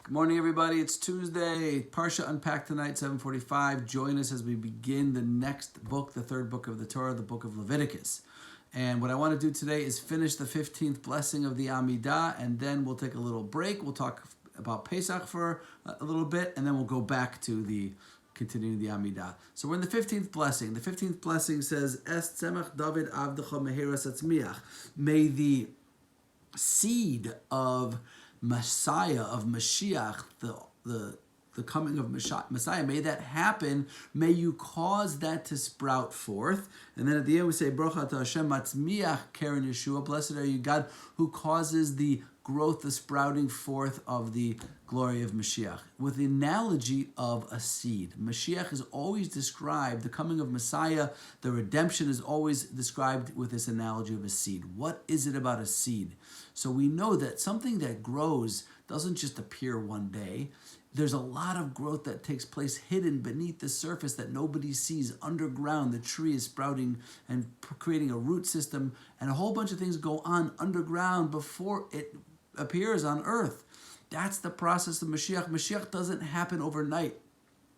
Good morning, everybody. It's Tuesday. Parsha Unpacked tonight, 7:45. Join us as we begin the next book, the third book of the Torah, the book of Leviticus. And what I want to do today is finish the 15th blessing of the Amidah, and then we'll take a little break. We'll talk about Pesach for a little bit, and then we'll go back to continuing the Amidah. So we're in the 15th blessing. The 15th blessing says, Es tzemach David avdecha meheras atzmiach. May the seed of Messiah, of Mashiach, the coming of Messiah, may that happen. May you cause that to sprout forth. And then at the end we say, Baruch atah Hashem matzmiach keren Yeshua. Blessed are you, God, who causes the growth, the sprouting forth of the glory of Mashiach. With the analogy of a seed. Mashiach is always described, the coming of Messiah, the redemption is always described with this analogy of a seed. What is it about a seed? So we know that something that grows doesn't just appear one day. There's a lot of growth that takes place hidden beneath the surface that nobody sees. Underground, the tree is sprouting and creating a root system, and a whole bunch of things go on underground before it appears on earth. That's the process of Mashiach. Mashiach doesn't happen overnight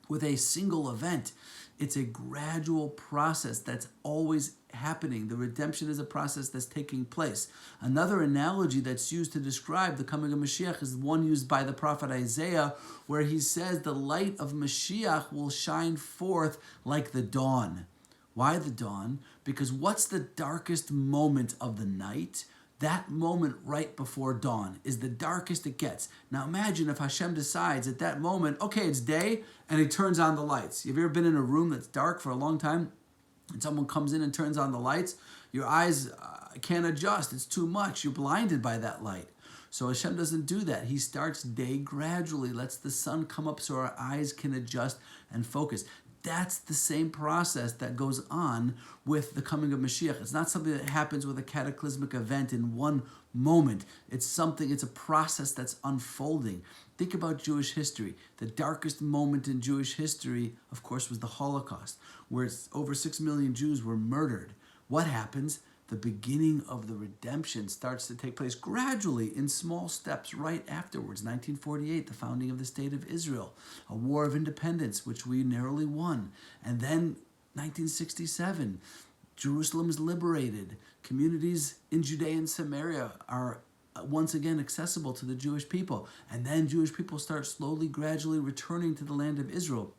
with a single event. It's a gradual process that's always happening. The redemption is a process that's taking place. Another analogy that's used to describe the coming of Mashiach is one used by the prophet Isaiah, where he says the light of Mashiach will shine forth like the dawn. Why the dawn? Because what's the darkest moment of the night? That moment right before dawn is the darkest it gets. Now imagine if Hashem decides at that moment, okay, it's day, and he turns on the lights. Have you ever been in a room that's dark for a long time, and someone comes in and turns on the lights? Your eyes can't adjust. It's too much. You're blinded by that light. So Hashem doesn't do that. He starts day gradually, lets the sun come up so our eyes can adjust and focus. That's the same process that goes on with the coming of Mashiach. It's not something that happens with a cataclysmic event in one moment. It's a process that's unfolding. Think about Jewish history. The darkest moment in Jewish history, of course, was the Holocaust, where over 6 million Jews were murdered. What happens? The beginning of the redemption starts to take place gradually in small steps right afterwards. 1948, the founding of the State of Israel, a war of independence, which we narrowly won. And then 1967, Jerusalem is liberated. Communities in Judea and Samaria are once again accessible to the Jewish people. And then Jewish people start slowly, gradually returning to the land of Israel.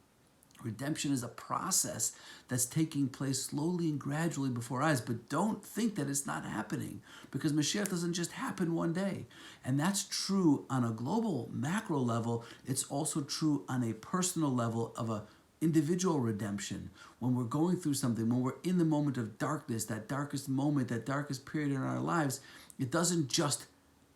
Redemption is a process that's taking place slowly and gradually before our eyes, but don't think that it's not happening, because Mashiach doesn't just happen one day. And that's true on a global macro level. It's also true on a personal level of a individual redemption. When we're going through something, when we're in the moment of darkness, that darkest moment, that darkest period in our lives, it doesn't just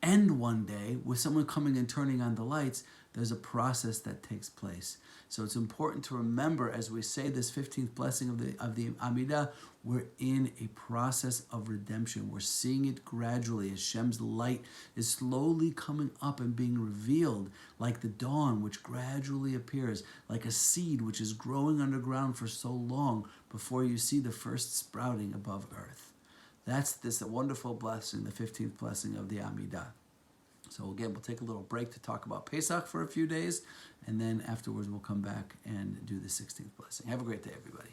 end one day with someone coming and turning on the lights. There's a process that takes place. So it's important to remember as we say this 15th blessing of the Amidah, we're in a process of redemption. We're seeing it gradually. Hashem's light is slowly coming up and being revealed like the dawn, which gradually appears, like a seed which is growing underground for so long before you see the first sprouting above earth. That's this wonderful blessing, the 15th blessing of the Amidah. So again, we'll take a little break to talk about Pesach for a few days, and then afterwards we'll come back and do the 16th blessing. Have a great day, everybody.